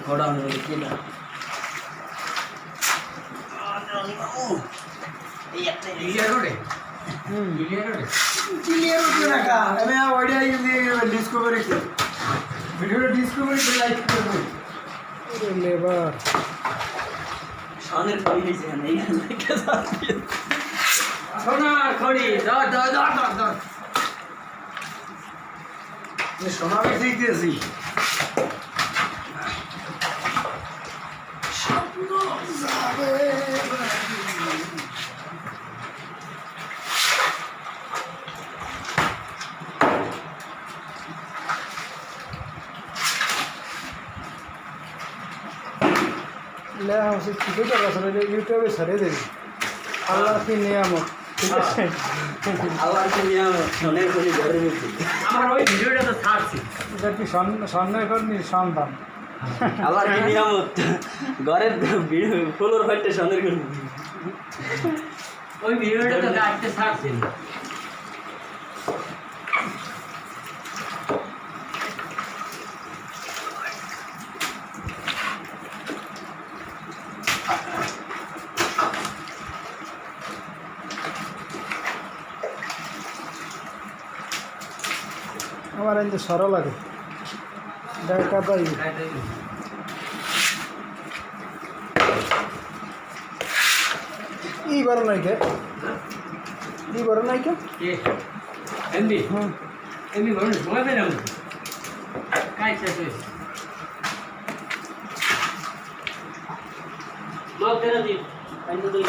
godown কি না এই একটা ক্লিয়ার রোডে ক্লিয়ার রোডে রাখা আমি ওইটা ডিসকভারি ভিডিওটা ডিসকভারি লাইক করব লেবার সামনের খড়ি হয়েছে না এই লাইকে যাচ্ছে সোনার খড়ি ধর ধর ধর ধর ধর সোনা বেশি দিয়েছি স্বপ্ন যাবে ले हमसे ठीक है रसले यूट्यूब सरे दे अल्लाह की नियामत ठीक है আল্লাহর কি নিয়ামত সোনার খড়ি ঘরে রেখে আমার ওই ভিডিওটা তো ছাড়ছি এটা কি স্বর্ণের কর্মী সন্তান আল্লাহর কি নিয়ামত ঘরের ফুলোর ফাইটে সোনার খড়ি ওই ভিডিওটা তো কাটতে ছাড়ছি আমার এই সরল লাগে দেখা পাই ই বড় নাই কে ই বড় নাই কে এমবি এমবি বড় সময় পেলাম কাই শেষ হয়েছে লোক তেরা দিন আইন দুই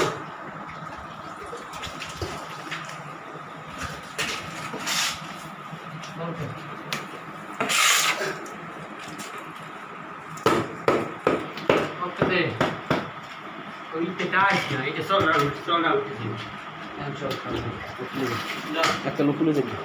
একটা লোক খুলে দেখি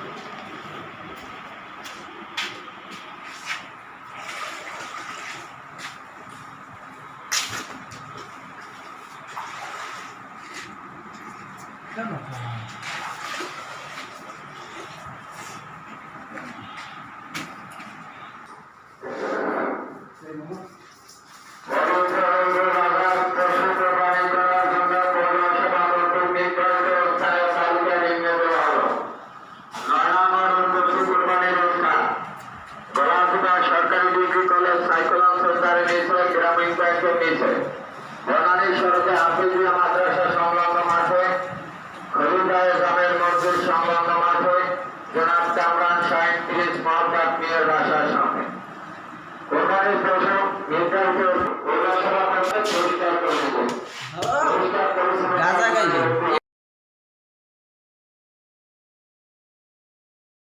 কোরবানির পশু নির্ধারিত পরিষ্কার করে